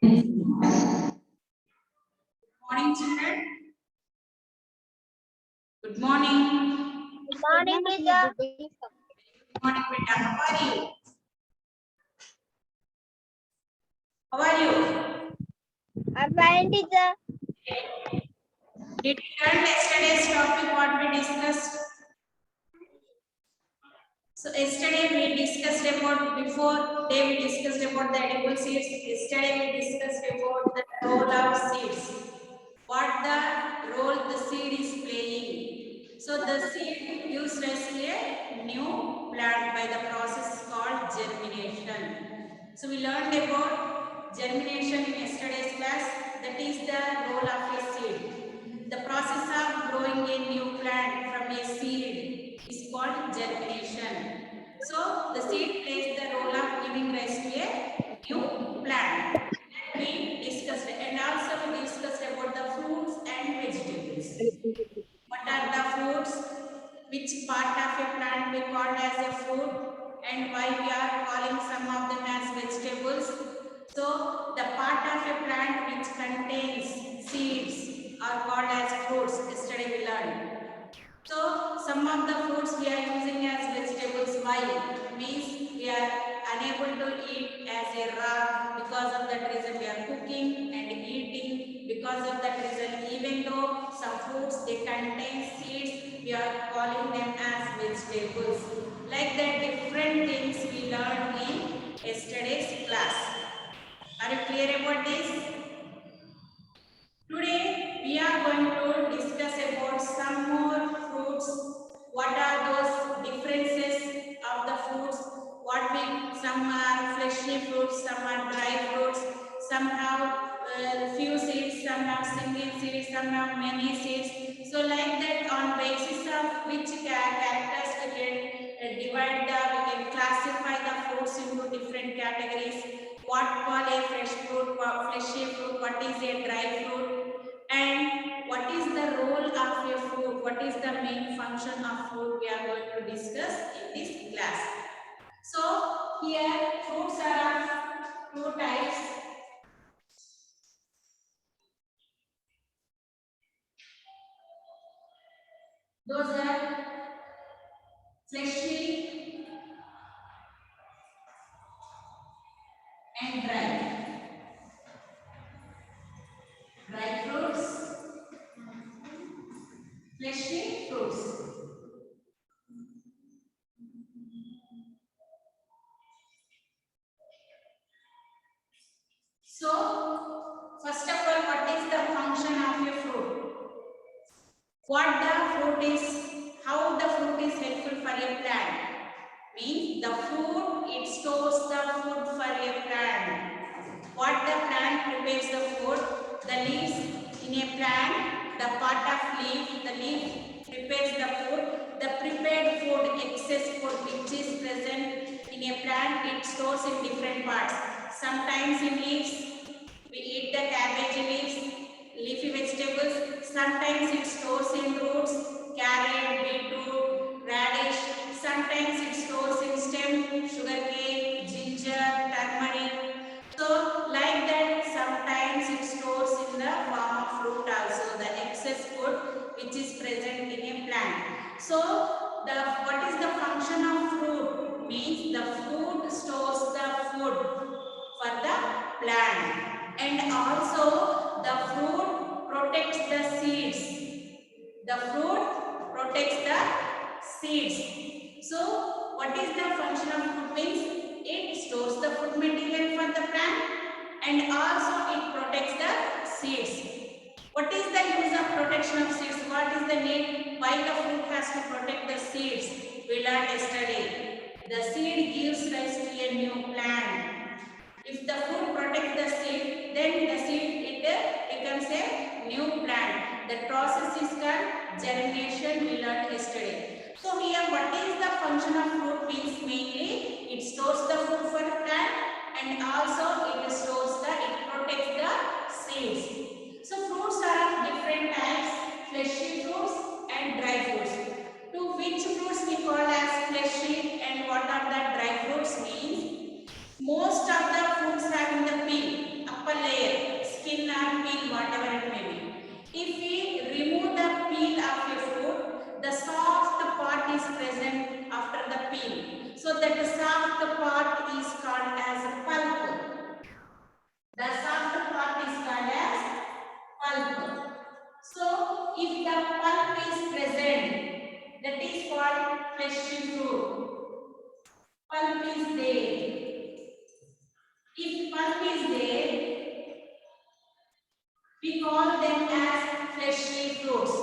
Morning, children. Good morning. Good morning, teacher. Good morning, beta. How are you? How are you? I'm fine, teacher. Did you learn yesterday's topic what we discussed? So yesterday we discussed about before day we discussed about the edible seeds. Yesterday we discussed about the role of seeds. What the role the seed is playing. So the seed gives rise to a new plant by the process called germination. So we learned about germination in yesterday's class. That is the role of a seed. The process of growing a new plant from a seed is called germination. So the seed plays the role of giving rise to a new plant. We discussed and also we discussed about the fruits and vegetables. What are the fruits? Which part of a plant we call as a fruit and why we are calling some of them as vegetables? So the part of a plant which contains seeds are called as fruits. Yesterday we learned. So some of the fruits we are using as vegetables. Why? Means we are unable to eat as a raw. Because of that reason we are cooking and eating. Because of that reason, even though some fruits they contain seeds, we are calling them as vegetables. Like that, different things we learned in yesterday's class. Are you clear about this? Today we are going to discuss about some more fruits. What are those differences of the fruits? Some are fleshy fruits, some are dry fruits, some have few seeds, some have single seeds, some have many seeds. So like that, on basis of which characters we can we can classify the fruits into different categories. What call a fresh fruit, fleshy fruit, what is a dry fruit, and what is the role of a fruit, what is the main function of fruit we are going to discuss in this class. So here fruits are of two types. Those are fleshy and dry. Dry fruits, fleshy fruits. So, first of all, what is the function of a fruit? What the fruit is, how the fruit is helpful for a plant? Means the food, it stores the food for a plant. What the plant prepares the food? The leaves in a plant, the part of leaf, the leaf prepares the food. The prepared food, excess food which is present in a plant, it stores in different parts. Sometimes in leaves, we eat the cabbage leaves, leafy vegetables. Sometimes it stores in roots, carrot, beetroot, radish. Sometimes it stores in stem, sugarcane, ginger, turmeric. So like that, sometimes it stores in the form of fruit also, the excess food which is present in a plant. So what is the function of fruit? Means the food stores the food for the plant, and also the fruit protects the seeds. The fruit protects the seeds. So what is the function of fruit? Means it stores the food material for the plant and also it protects the seeds. What is the use of protection of seeds? What is the need? Why the fruit has to protect the seeds? We learned yesterday. The seed gives rise to a new plant. If the fruit protects the seed, then the seed it becomes a new plant. The process is called germination. We learned yesterday. So here, what is the function of fruit? Means mainly it stores the food for the plant and also it protects the seeds. So fruits are of different types: fleshy fruits and dry fruits. To which fruits we call as fleshy and what are the dry fruits? Means most of the fruits having the peel, upper layer. pulp is there, we call them as fleshy fruits.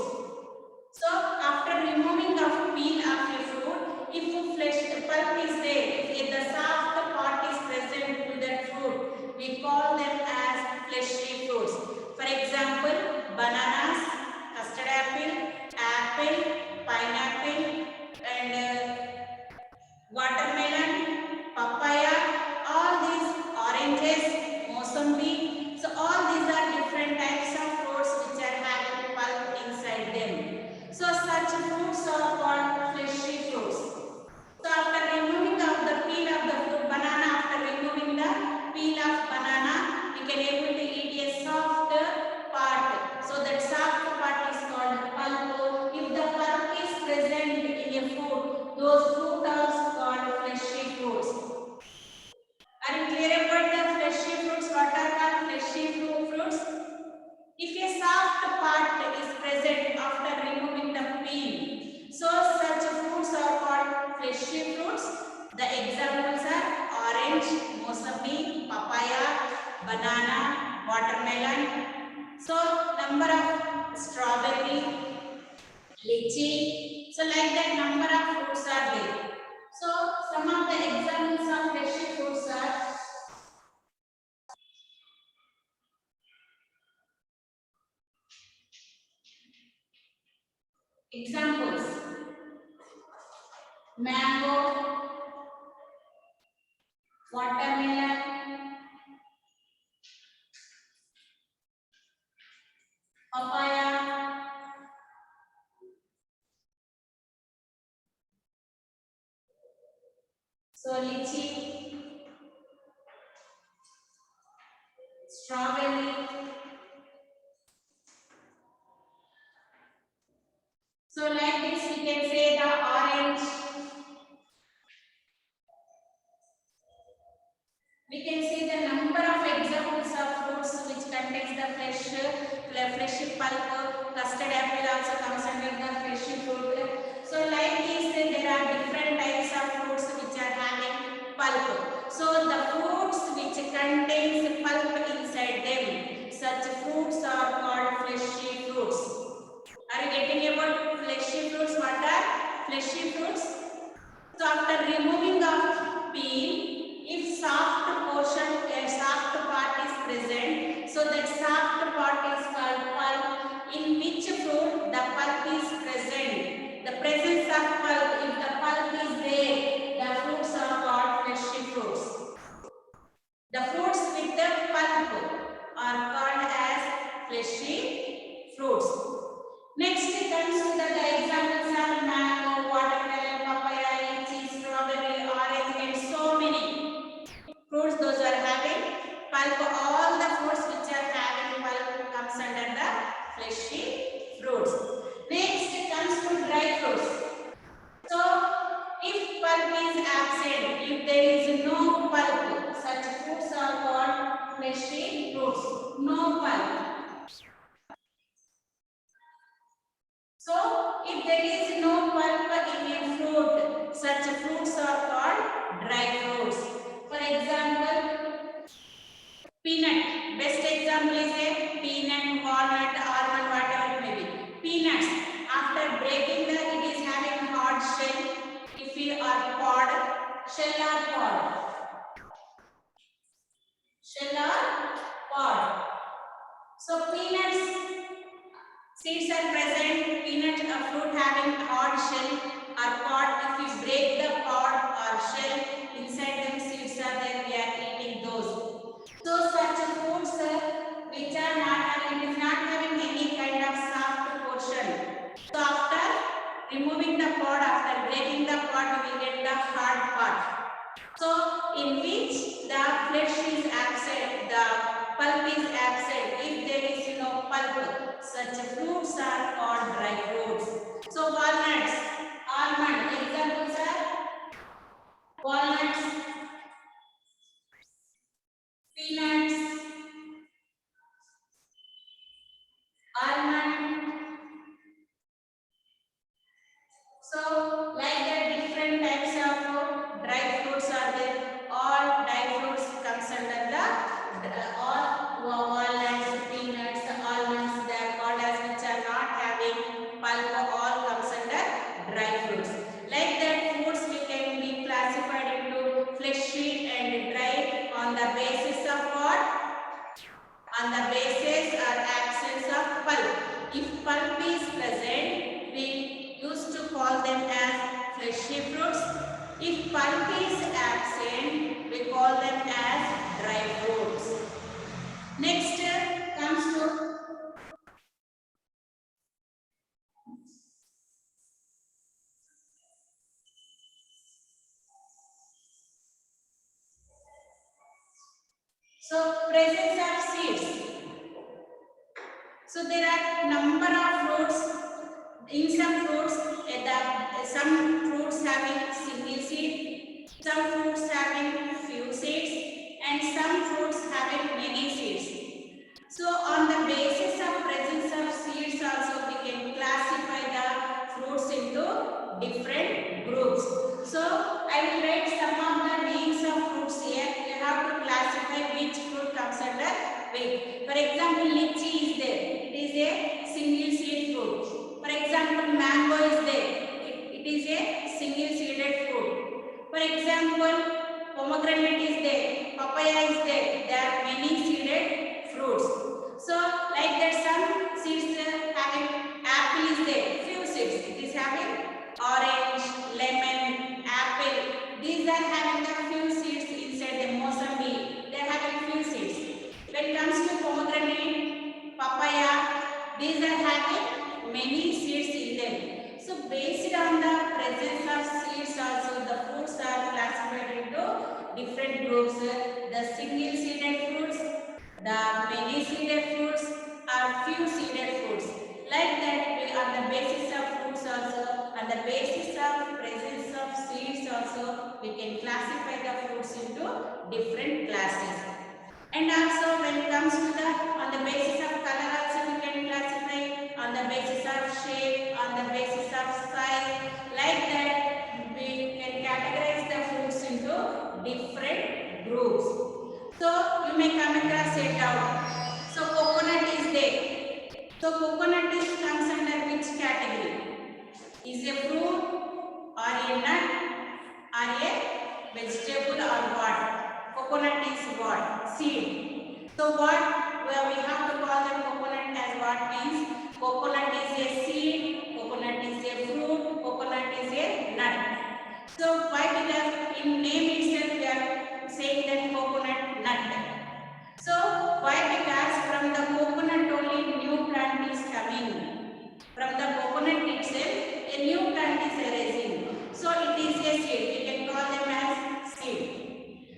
So after removing the peel of a fruit, if pulp is there, if the soft part is present to that fruit, we call them as fleshy fruits. For example, bananas, custard apple, pineapple, and watermelon, papaya, all these oranges, mosambi. So all these are different types of fruits which are having pulp inside them. So such fruits are called fleshy fruits. So after removing of the peel of the fruit banana, after removing the peel of banana, we can able to eat a soft part. So that soft part is called pulp. If the pulp is present in a food, those fruit are called fleshy fruits. Are you clear about the fleshy fruits? What are called fleshy fruits? If a soft part is present after removing the peel, so such fruits are called fleshy fruits. The examples are orange, mosambi, papaya, banana, watermelon. So number of strawberry, lychee. So like that number of fruits are there. So some of the examples of fleshy fruits are examples: mango, watermelon, papaya, so lychee, strawberry. So like this we can say the orange. We can see the number of examples of fruits which contains the fleshy pulp. Custard apple also comes under the fleshy fruit. So like this, there are different types of fruits which are having pulp. So the fruits which contains pulp inside them, such fruits are called fleshy fruits. Are you getting about fleshy fruits? What are fleshy fruits? So after removing of peel, if soft portion, a soft part is present, so that soft part is called pulp. In which fruit the pulp is present? The presence of pulp, if the pulp is there, the fruits are called fleshy fruits. The fruits with the pulp are called as fleshy fruits. Next comes to the examples are mango, watermelon, papaya, lychee, strawberry, orange, and so many fruits. Those are having pulp. All the fruits which are having pulp comes under the fleshy fruits. Next comes to dry fruits. So if pulp is absent, if there is no pulp, such fruits are called fleshy fruits. No pulp. So, if there is no pulp in a fruit, such fruits are called dry fruits. For example, peanut. Best example is a peanut, walnut, almond, whatever it may be. Peanuts. After breaking it is having hard shell. If you are pod, shell or pod. Shell or pod. So, peanuts. Seeds are present, peanut, a fruit having hard shell or pod. If you break the pod or shell, inside them seeds are there, we are eating those. So such fruits which are not having, is not having any kind of soft portion. So after removing the pod, after breaking the pod, we get the hard part. So in which the flesh is absent, the pulp is absent. If there is no pulp, such fruits are called dry fruits. So walnuts, almond, examples are walnuts, peanuts, almond. So like that different types of dry fruits are there. All dry fruits comes under the So presence of seeds. So there are number of fruits. In some fruits, some fruits having single seed, some fruits having few seeds, and some fruits having many seeds. So on the basis of presence of seeds also we can classify the fruits into different groups. So I will write some of the names of fruits here. You have to classify which fruit comes under which. For example, lychee is there. It is a single seed fruit. For example, mango is there. It is a single seeded fruit. For example, pomegranate is there. Papaya is there. There are many seeded fruits. So like that some seeds having apple is there. Few seeds. It is having orange, lemon, apple. These are having a few seeds inside the Mosambik. They are having few seeds. When it comes to pomegranate, papaya, these are having many seeds in them. So based on the presence of seeds also the fruits are classified into different groups. The single seeded fruits, the many seeded fruits or few seeded fruits. Like that we on the basis of fruits also, on the basis of presence of seeds also we can classify the fruits into different classes. And also when it comes to the on the basis of color also we can classify, on the basis of shape, on the basis of size. Like that we can categorize the fruits into different groups. So you may come across a doubt. So coconut is there. So coconut is comes under which category? Is a fruit or a nut or a vegetable or what? Coconut is what? Seed. So what we have to call them coconut as what means? Coconut is a seed, coconut is a fruit, coconut is a nut. So why? Because in name itself we are saying that coconut nut. So why? Because from the coconut only new plant is coming. From the coconut itself a new plant is arising. So it is a seed. We can call them as seed.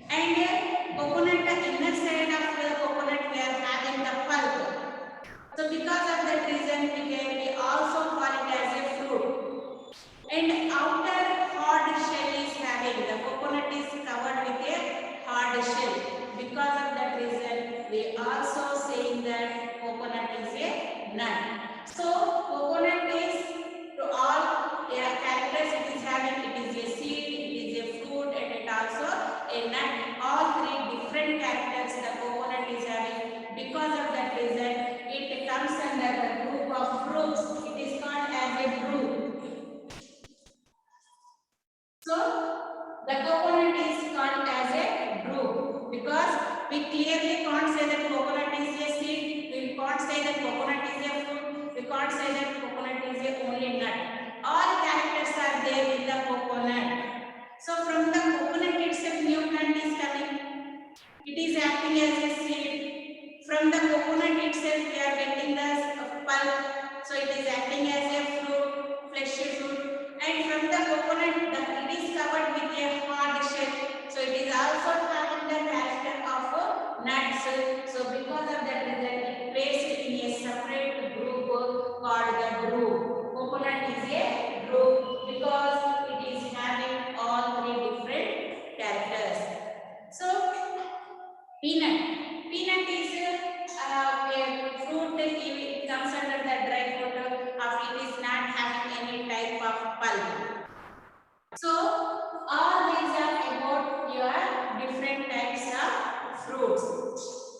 And coconut, the inner side of the coconut we are having the pulp. So because of that reason we also call it as a fruit. And outer hard shell is having, the coconut is covered with a hard shell. Because of that reason we also saying that coconut is a nut. So coconut is to all characters it is having, it is a seed, it is a fruit, and it also a nut. All three different characters the coconut is having. Because of that reason it comes under the group of fruits. It is called as a fruit. So the coconut is called as a group because we clearly can't say that coconut is a seed, we can't say that coconut is a fruit, we can't say that coconut is a only nut. All characters are there in the coconut. So from the coconut itself new plant is coming. It is acting as a seed. From the coconut itself we are getting the pulp. So it is acting as a fruit, fleshy fruit. And from the coconut it is covered with a hard shell. So it is also having the character of nuts. So because of that reason it placed in a separate group called the group. Coconut is a group because it is having all three different characters. So peanut. Peanut is a fruit. It comes under the dry fruit. It is not having any type of pulp. So all these are about your different types of fruits.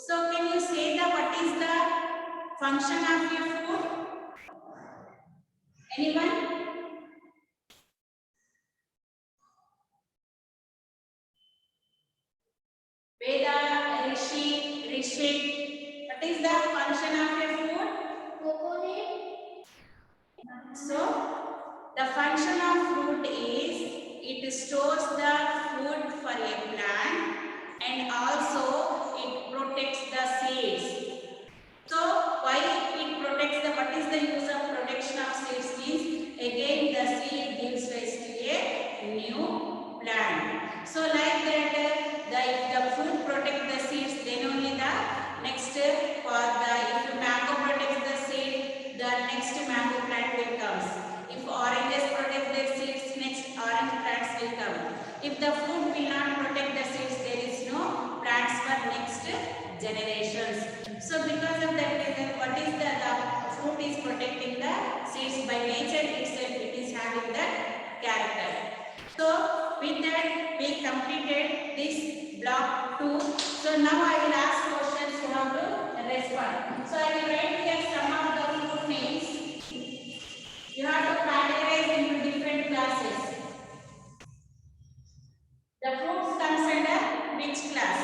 So can you say that what is the function of your fruit? Anyone? Veda, Rishi, what is the function of your fruit? So the function of fruit is it stores the food for a plant and also it protects the seeds. So why it protects the, what is the use of protection of seeds means again the seed gives rise to a new plant. So like that if the fruit protect the seeds then only generations. So because of that reason, what is the fruit is protecting the seeds by nature itself, it is having that character. So with that we completed this block 2. So now I will ask questions, you have to respond. So I will write here some of the fruit names. You have to categorize into different classes. The fruits comes under which class?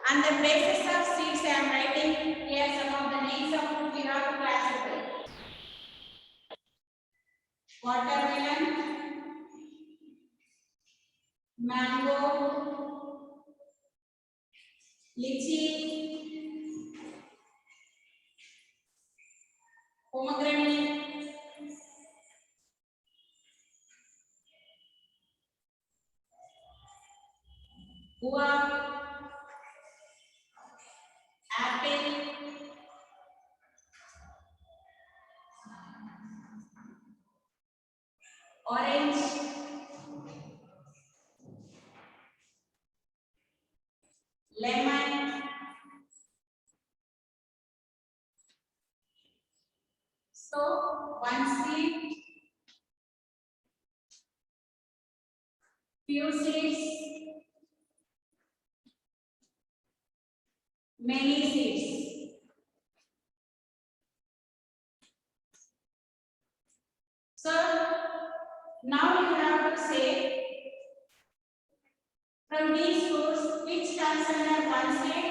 On the basis of seeds, I am writing here some of the names of fruit we have to classify. Watermelon, mango, lychee, pomegranate, guava, apple, orange, lemon. So one seed, few seeds, many seeds. So now you have to say from these fruits which comes under one seed,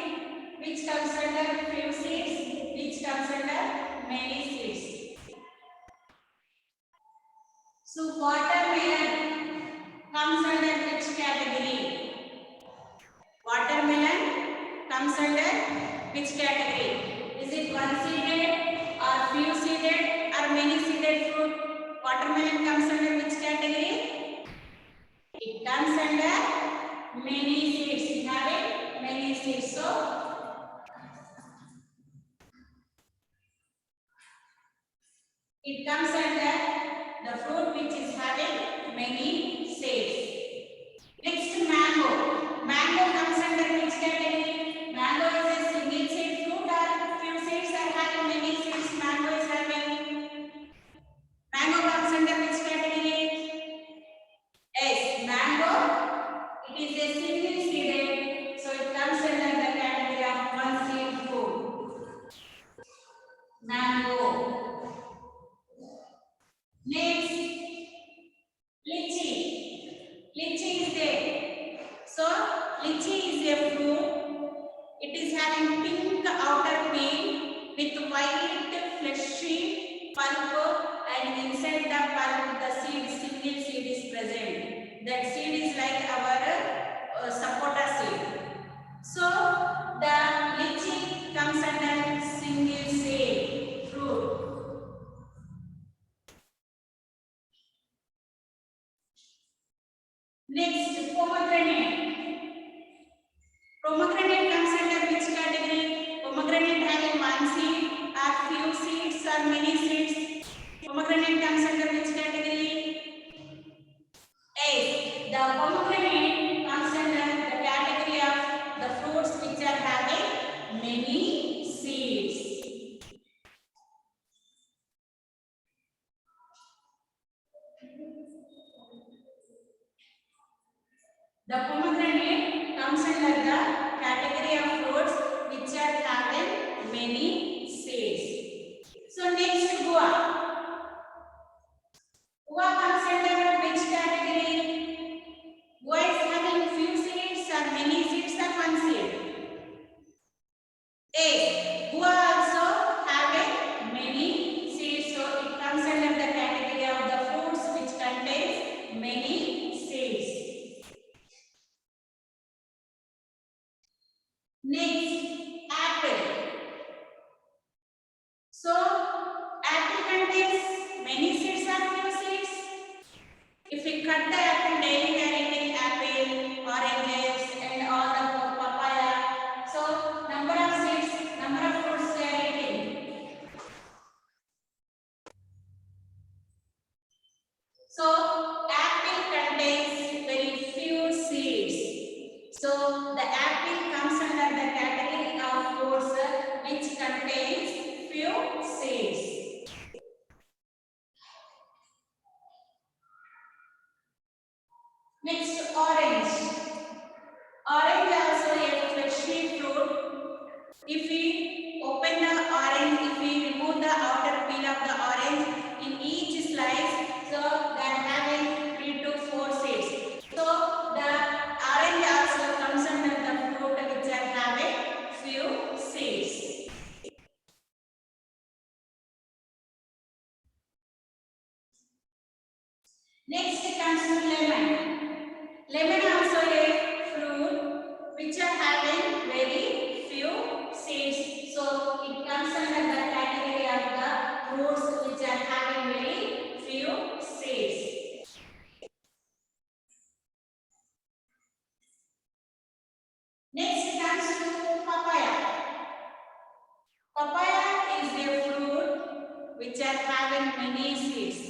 which comes under few seeds, which comes under many seeds. So watermelon comes under which category? Watermelon comes under which category? Is it one seeded or few seeded or many seeded fruit? Watermelon comes under which category? It comes under many seeds. Having many seeds. So it comes under the fruit which is having many seeds. Next, mango. Mango comes under which category? Mango is a single seed fruit or few seeds are having many seeds. Mango is having. Mango comes under which category? Yes, mango. It is a single seeded, so it comes under the category of one seed fruit. Mango. Next, lychee. Lychee is there. So, lychee is a fruit. It is having pink outer peel with white fleshy pulp, and inside the pulp the single seed is present. That seed is like our sapota seed. So, the lychee comes under single seed fruit. Next, pomegranate. Pomegranate comes under which category? Pomegranate having one seed, or few seeds, or many seeds. Pomegranate comes under which category? A. The pomegranate comes under the category of the fruits which are having many seeds. The pomegranate comes under the category of fruits which are having many seeds. So next, guava. Guava comes under which category? Guava is having few seeds or many seeds or one seed? A. Guava also having many seeds, so it comes under the category of the fruits which contains many seeds. Next, apple. So, apple contains many seeds or few seeds? If we cut the apple daily, we are eating apple, oranges, and all the papaya. So, number of seeds, number of Next comes to lemon. Lemon also a fruit which are having very few seeds. So it comes under the category of the fruits which are having very few seeds. Next comes to papaya. Papaya is a fruit which are having many seeds.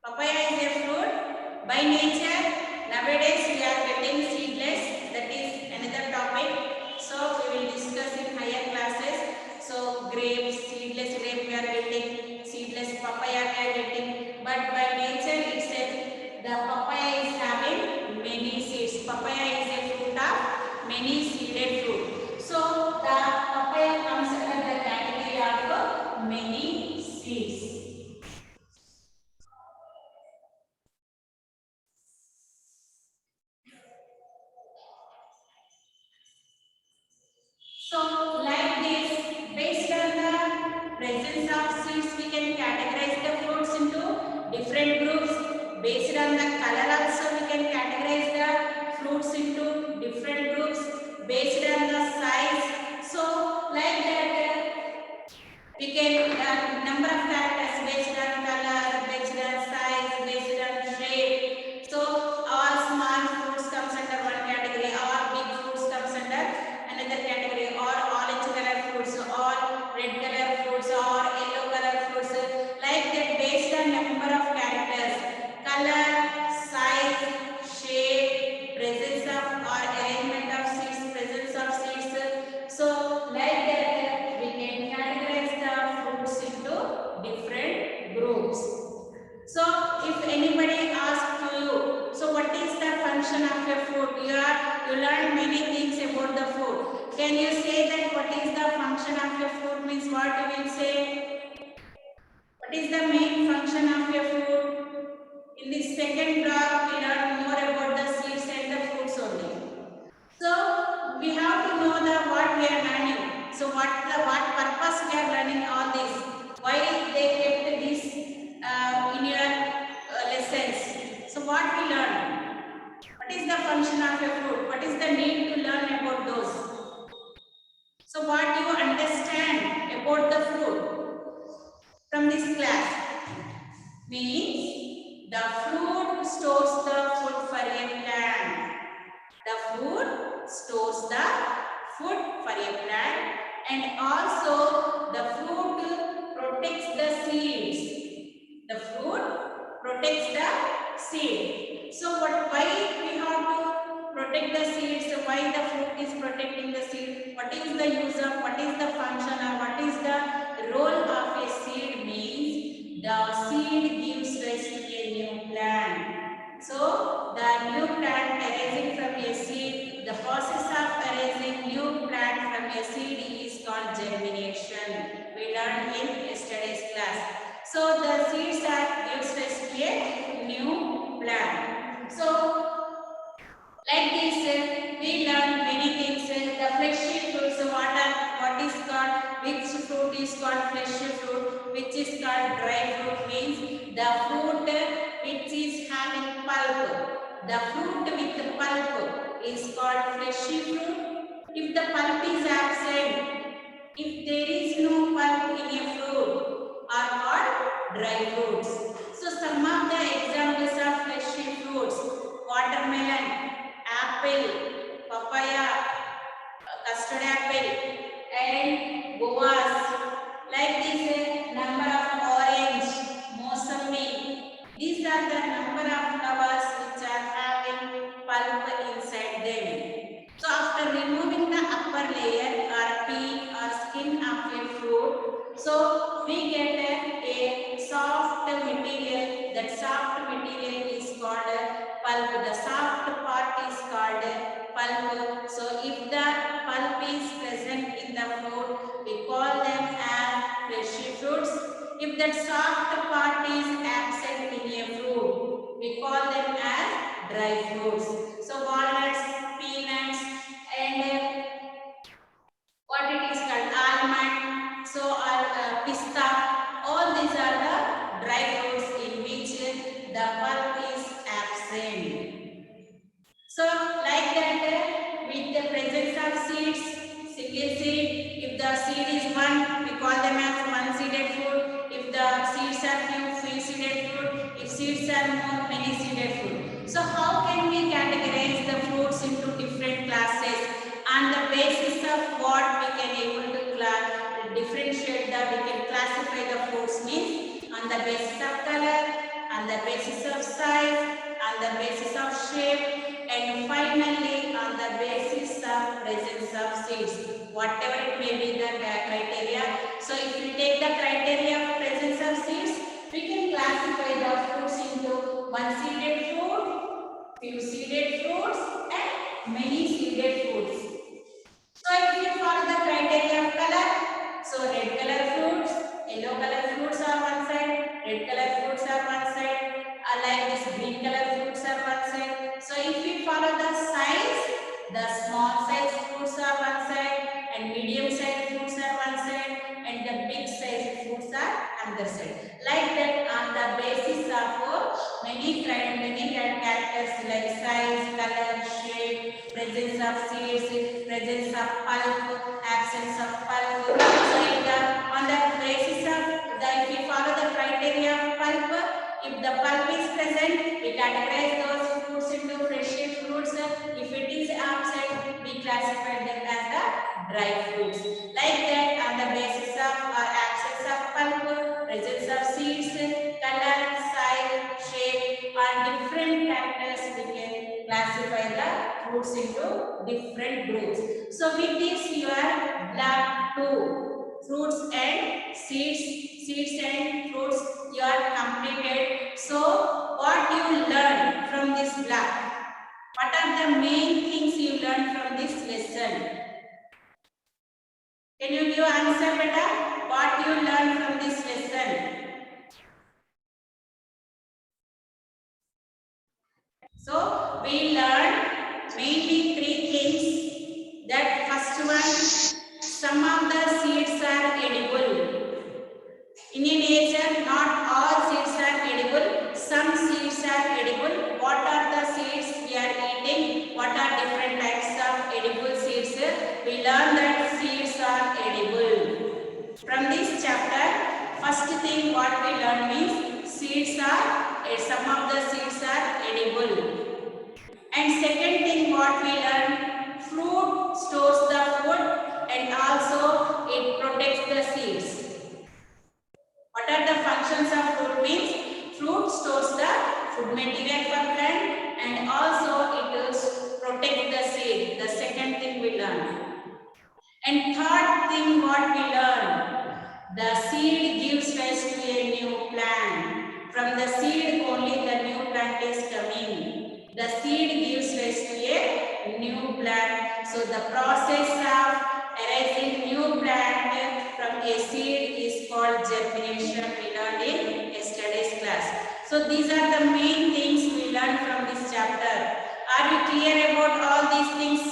Papaya is a fruit by nature. Nowadays we are getting seedless. That is another topic. So we will discuss in higher classes. So grapes, seedless grape we are getting, seedless papaya we are getting. But by nature itself, the papaya is having many seeds. Papaya is a fruit of many seeded fruit. So the papaya comes under the category of many seeds. So, like this, based on the presence of seeds, we can categorize the fruits into different groups. Based on the color also, we can categorize the fruits into different groups. Based on the size. So, like that, we can number of characters based on color, based on size, based on shape. So all small fruits comes under one category, all big fruits comes under another category, or orange color fruits, or red color fruits, or yellow color fruits. Like that, based on number of characters, color, size, shape, presence of or arrangement of seeds, presence of seeds. So like that, we can categorize the fruits into different groups. So if anybody asks to you, so what is the function of a fruit? You learn many things about the fruit. Can you say that what is the function of a fruit means what you will say? What is the main function of a fruit? In this second block, we learn more about the seeds and the fruits only. So we have to know the what we are learning. So what purpose we are learning all this? Why they kept this in your lessons? So what we learn? What is the function of a fruit? What is the need to learn about those? So what you understand about the fruit from this class means the fruit stores the food for a plant. The fruit stores the food for a plant, and also the fruit protects the seeds. The fruit protects the seed. So why we have to protect the seeds? Why the fruit is protecting the seed? What is the use of? What is the function? Or what is the role of a seed? Means the seed gives rise to a new plant. So, the new plant arising from a seed, the process of arising new plant from a seed is called germination. We learned in yesterday's class. So, the seeds are gives rise to a new plant. So, like this, we learn many things. The fleshy fruits, what is called, which fruit is called fleshy fruit, which is called dry fruit means the fruit which is having pulp. The fruit with the pulp is called fleshy fruit. If the pulp is absent, if there is no pulp in a fruit, are called dry fruits. So some of the examples of fleshy fruits: watermelon, apple, papaya, custard apple, and guavas. Like this, number of orange, mosambi. These are the number of flowers which are having pulp inside them. So after removing the upper layer or peel or skin of a fruit, so we get a soft material. That soft material is called pulp. The soft part is called pulp. So if the pulp is present in the fruit, we call them as fleshy fruits. If that soft part is absent in a fruit, we call them as dry fruits. So walnuts, peanuts, and what it is called almond, so pista, all these are the dry fruits in which the pulp single seed. If the seed is one, we call them as one-seeded fruit. If the seeds are few-seeded fruit. If seeds are more, many-seeded fruit. So how can we categorize the fruits into different classes? On the basis of what we can able to differentiate the, we can classify the fruits means on the basis of color, on the basis of size, on the basis of shape, and finally on the basis of presence of seeds. Whatever it may be the criteria. So if we take the criteria of presence of seeds, we can classify the fruits into one-seeded fruit, few-seeded fruits, and many-seeded fruits. So if you follow the criteria of color, so red color fruits, yellow color fruits are one side, red color fruits are one side, like this green color fruits are one side. So if we follow the size, the small size fruits are one side, and medium size fruits are one side, and the big size fruits are another side. Like that, on the basis of many characters like size, color, shape, presence of seeds, presence of pulp, absence of pulp. So on the basis of if we follow the criteria of pulp, if the pulp is present, we categorize those fruits into fleshy fruits. If it is absent, we classify them as the dry fruits. Like that, on the basis of absence of pulp, presence of seeds, color, size, shape, or different factors, we can classify the fruits into different groups. So with this, you are black two fruits and seeds and fruits you are completed. So what you learn from this block? What are the main things you learn from this lesson? Can you give answer, beta? What you learn from this lesson? So we learn mainly three things. That first one, some of the seeds are edible. In nature, not all seeds are edible. Some seeds are edible. What are the seeds we are eating? What are different types of edible seeds? We learn that seeds are edible. From this chapter, first thing what we learn means seeds are, some of the seeds are edible. And second thing what we learn, fruit stores the food and also it protects the seeds. What are the functions of fruit means? Fruit stores the food material for plant and also it will protect the seed. The second thing we learn. And third thing what we learn, the seed gives rise to a new plant. From the seed only the new plant is coming. The seed gives rise to a new plant. So the process of arising new plant from a seed is called germination. We learned in yesterday's class. So these are the main things we learned from this chapter. Are you clear about all these things?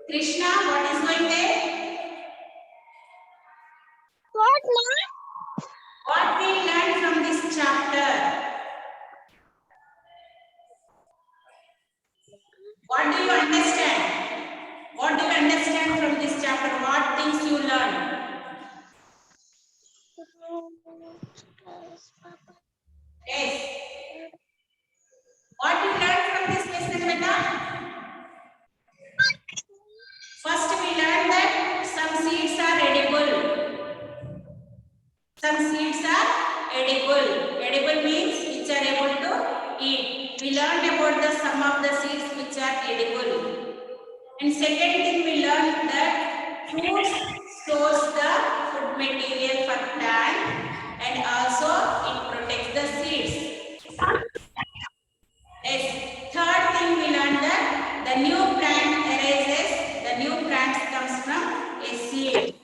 Krishna, what is going there? What, ma? What we learned from this chapter? What do you understand? What do you understand from this chapter? What things you learn? Yes. What you learn from this lesson, beta? First, we learned that some seeds are edible. Some seeds are edible. Edible means which are able to eat. We learned about the some of the seeds which are edible. And second thing we learned that fruits stores the food material for plant and also it protects the seeds. Yes. Third thing we learned that the new plant arises, the new plant comes from a seed.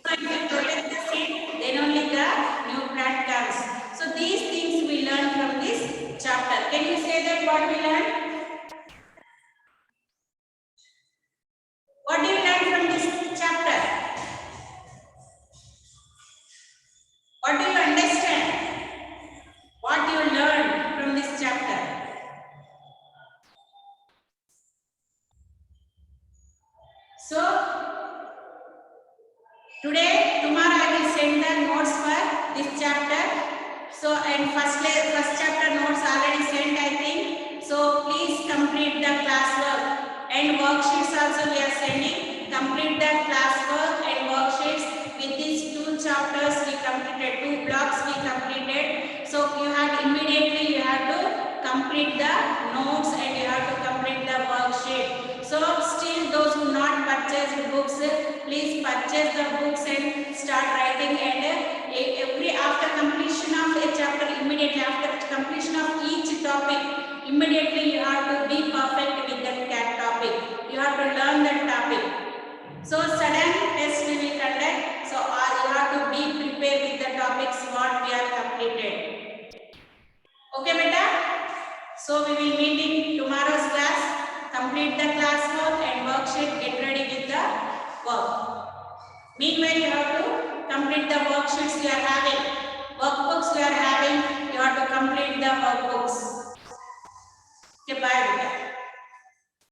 So if you protect the seed, then only the new plant comes. So these things we learn from this chapter. Can you say that what we learned? What do you learn from this chapter? What do you understand? What you learned from this chapter? So and first chapter notes already sent, I think. So please complete the classwork and worksheets also we are sending. Complete the classwork and worksheets. With these two chapters we completed, two blocks we completed. So you have immediately you have to complete the notes and you have to complete the worksheet. So still those who not purchased books, please purchase the books and start writing. And every after completion of a chapter, immediately after completion of each topic, immediately you have to be perfect with that cat topic. You have to learn that topic. So sudden test we will conduct. So you have to be prepared with the topics what we have completed. Okay, beta. So we will meet in tomorrow's class. Complete the classwork and worksheet. Get ready with the work. Meanwhile, you have to complete the worksheets you are having. Workbooks you are having. You have to complete the workbooks. Okay, bye.